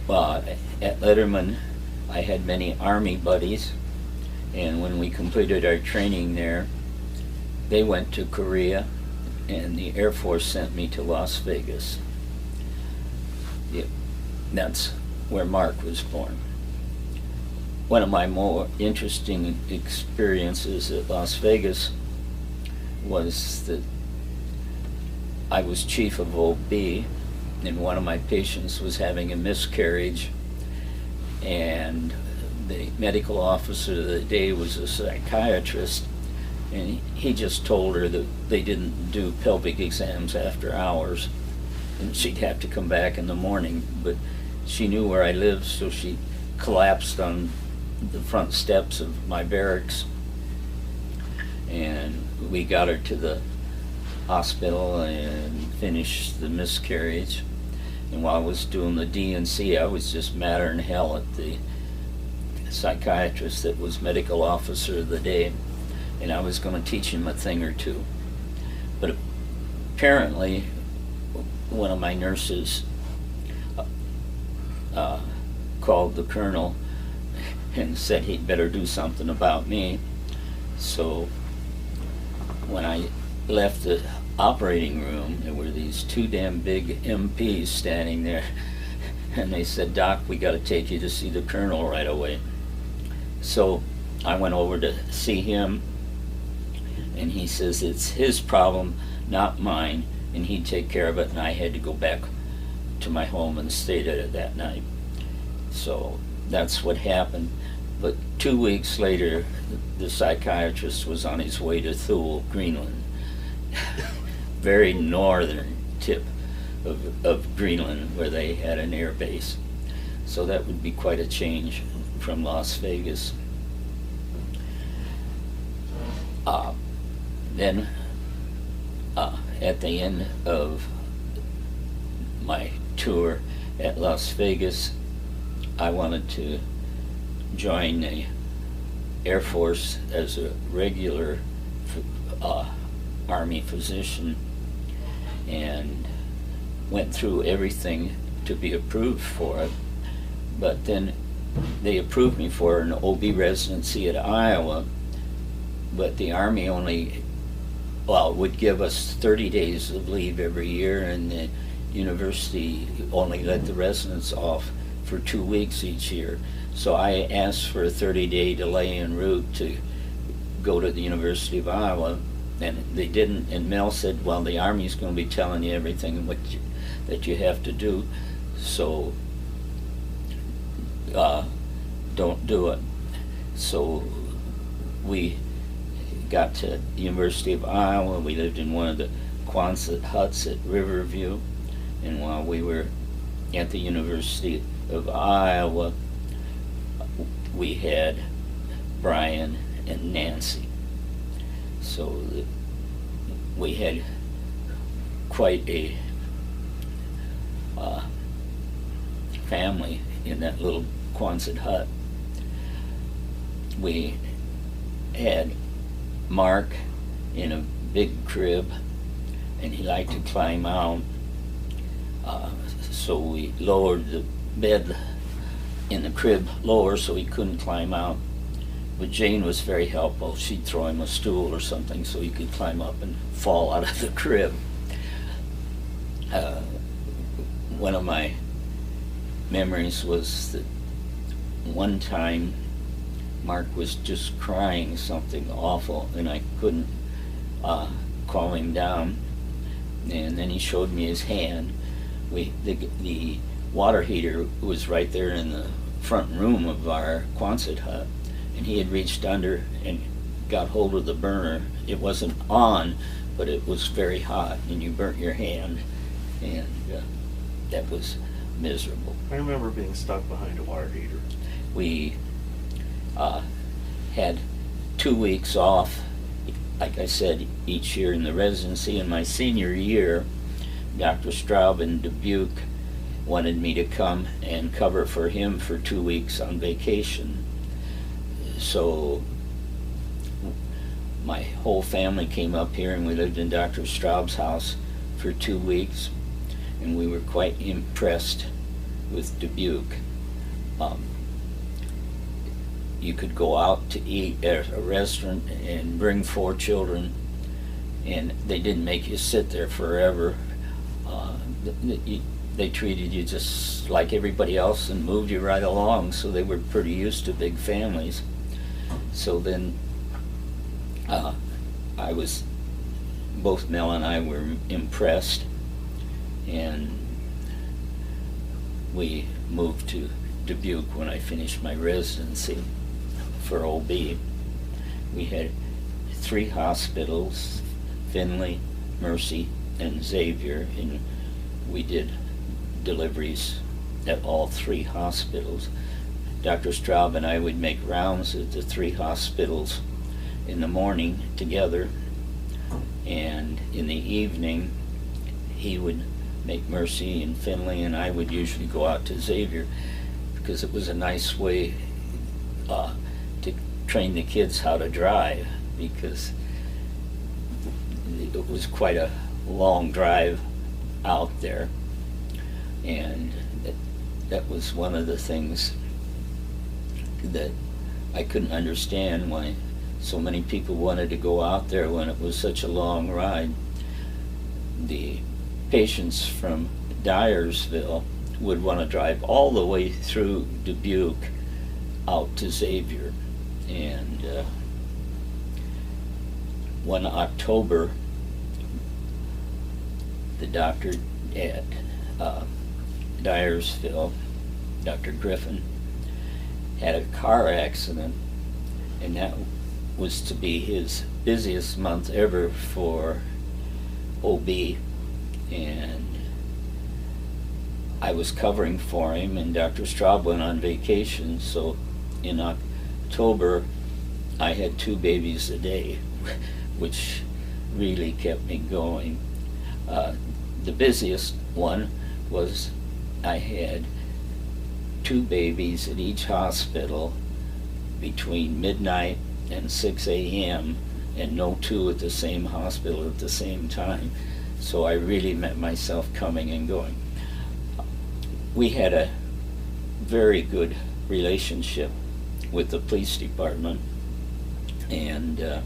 Well, at Letterman, I had many Army buddies, and when we completed our training there, they went to Korea, and the Air Force sent me to Las Vegas. That's where Mark was born. One of my more interesting experiences at Las Vegas was that I was chief of OB, and one of my patients was having a miscarriage, and the medical officer of the day was a psychiatrist, and he just told her that they didn't do pelvic exams after hours, and she'd have to come back in the morning. But she knew where I lived, so she collapsed on the front steps of my barracks, and we got her to the hospital and finished the miscarriage. And while I was doing the D&C, I was just madder than hell at the psychiatrist that was medical officer of the day, and I was going to teach him a thing or two. But apparently one of my nurses called the colonel and said he'd better do something about me. So when I left the operating room, there were these two damn big MPs standing there, and they said, "Doc, we got to take you to see the colonel right away." So I went over to see him, and he says it's his problem, not mine, and he'd take care of it, and I had to go back to my home and stay there that night. So that's what happened. But 2 weeks later, the psychiatrist was on his way to Thule, Greenland. Very northern tip of Greenland, where they had an air base. So that would be quite a change from Las Vegas. Then at the end of my tour at Las Vegas, I wanted to join the Air Force as a regular Army physician, and went through everything to be approved for it. But then they approved me for an OB residency at Iowa, but the Army only, well, would give us 30 days of leave every year, and the university only let the residents off for 2 weeks each year. So I asked for a 30-day delay en route to go to the University of Iowa, and they didn't. And Mel said, well, the Army's going to be telling you everything that you have to do, so don't do it. So we got to the University of Iowa. We lived in one of the Quonset huts at Riverview, and while we were at the University of Iowa, we had Brian and Nancy. So we had quite a family in that little Quonset hut. We had Mark in a big crib, and he liked to climb out, so we lowered the bed in the crib lower so he couldn't climb out. But Jane was very helpful. She'd throw him a stool or something so he could climb up and fall out of the crib. One of my memories was that one time Mark was just crying something awful, and I couldn't calm him down. And then he showed me his hand. The water heater was right there in the front room of our Quonset hut, and he had reached under and got hold of the burner. It wasn't on, but it was very hot, and you burnt your hand, and that was miserable. I remember being stuck behind a water heater. We had 2 weeks off, like I said, each year in the residency. In my senior year, Dr. Straub in Dubuque wanted me to come and cover for him for 2 weeks on vacation. So my whole family came up here, and we lived in Dr. Straub's house for 2 weeks, and we were quite impressed with Dubuque. You could go out to eat at a restaurant and bring 4 children, and they didn't make you sit there forever. They treated you just like everybody else and moved you right along, so they were pretty used to big families. So then both Mel and I were impressed, and we moved to Dubuque when I finished my residency for OB. We had 3 hospitals, Finley, Mercy, and Xavier, and we did deliveries at all 3 hospitals. Dr. Straub and I would make rounds at the 3 hospitals in the morning together, and in the evening he would make Mercy and Finley, and I would usually go out to Xavier because it was a nice way to train the kids how to drive, because it was quite a long drive out there, and that was one of the things that I couldn't understand, why so many people wanted to go out there when it was such a long ride. The patients from Dyersville would want to drive all the way through Dubuque out to Xavier, and one October the doctor at Dyersville, Dr. Griffin, had a car accident, and that was to be his busiest month ever for OB, and I was covering for him, and Dr. Straub went on vacation, so in October I had 2 babies a day, which really kept me going. The busiest one was I had 2 babies at each hospital between midnight and 6 a.m. and no 2 at the same hospital at the same time. So I really met myself coming and going. We had a very good relationship with the police department, and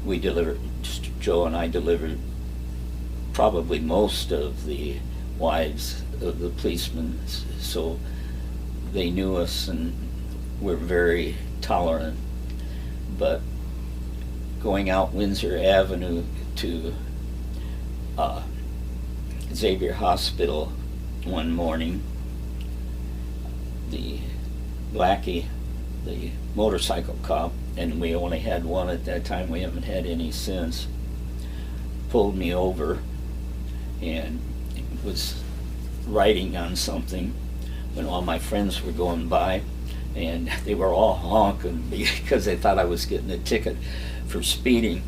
we delivered, Joe and I delivered probably most of the wives of the policemen, so they knew us and were very tolerant. But going out Windsor Avenue to Xavier Hospital one morning, the Blackie, the motorcycle cop, and we only had one at that time, we haven't had any since, pulled me over and was writing on something when all my friends were going by, and they were all honking because they thought I was getting a ticket for speeding.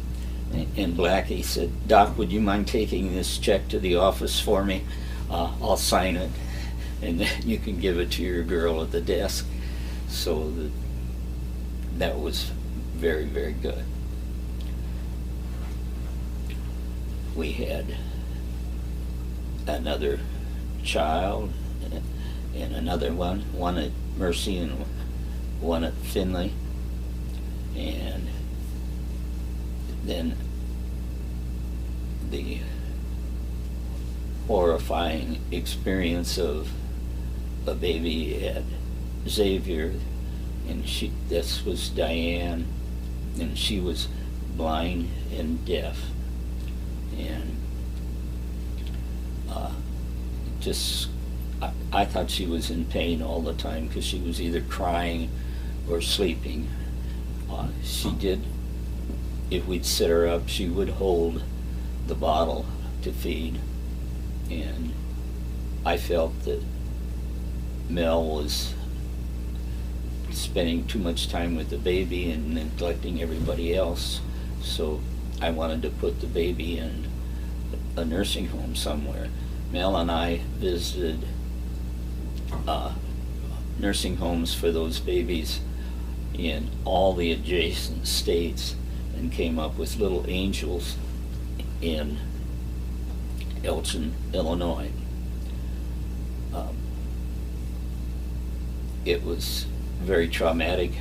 And Blackie said, "Doc, would you mind taking this check to the office for me? I'll sign it, and then you can give it to your girl at the desk." So that was very, very good. We had another child and another one at Mercy and one at Finley, and then the horrifying experience of a baby at Xavier, and this was Diane, and she was blind and deaf, and I thought she was in pain all the time because she was either crying or sleeping. She did, if we'd sit her up, she would hold the bottle to feed, and I felt that Mel was spending too much time with the baby and neglecting everybody else, so I wanted to put the baby in a nursing home somewhere. Mel and I visited nursing homes for those babies in all the adjacent states and came up with Little Angels in Elgin, Illinois. Um, it was very traumatic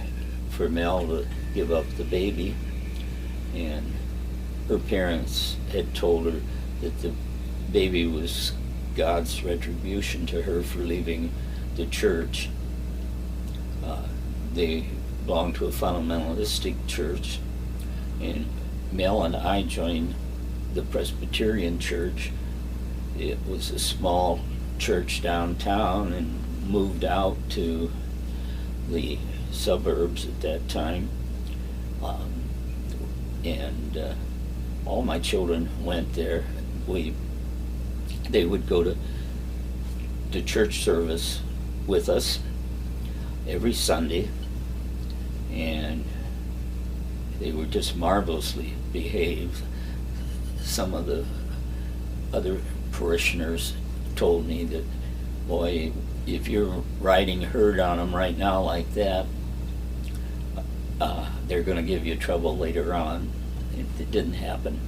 for Mel to give up the baby, and her parents had told her that the baby was God's retribution to her for leaving the church. They belonged to a fundamentalistic church, and Mel and I joined the Presbyterian church. It was a small church downtown and moved out to the suburbs at that time. And all my children went there. They would go to the church service with us every Sunday, and they were just marvelously behaved. Some of the other parishioners told me that, boy, if you're riding herd on them right now like that, they're going to give you trouble later on. It didn't happen.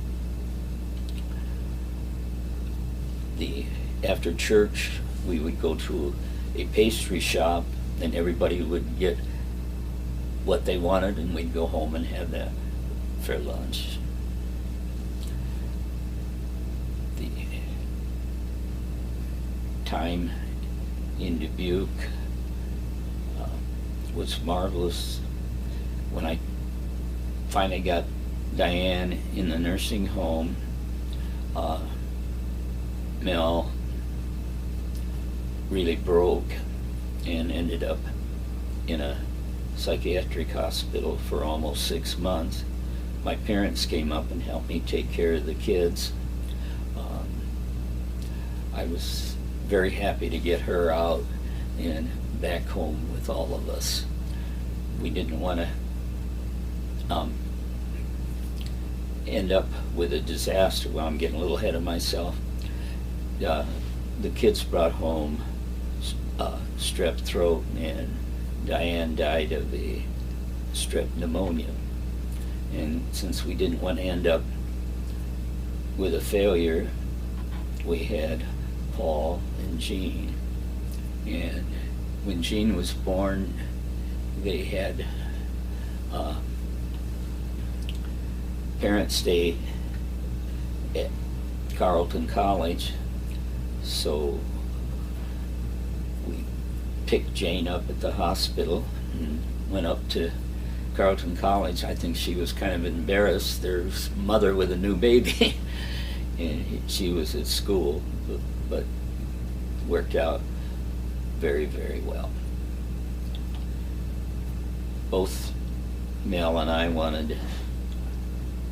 After church, we would go to a pastry shop, and everybody would get what they wanted, and we'd go home and have that for lunch. The time in Dubuque was marvelous. When I finally got Diane in the nursing home, Mel really broke and ended up in a psychiatric hospital for almost 6 months. My parents came up and helped me take care of the kids. I was very happy to get her out and back home with all of us. We didn't want to end up with a disaster. Well, I'm getting a little ahead of myself. The kids brought home strep throat, and Diane died of a strep pneumonia. And since we didn't want to end up with a failure, we had Paul and Jean. And when Jean was born, they had parents stay at Carleton College, so we picked Jane up at the hospital and went up to Carleton College. I think she was kind of embarrassed. There's mother with a new baby, and she was at school, but worked out very, very well. Both Mel and I wanted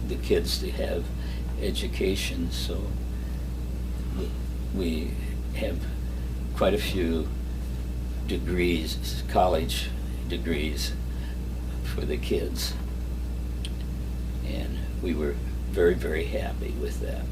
the kids to have education, so we have quite a few degrees, college degrees for the kids, and we were very, very happy with that.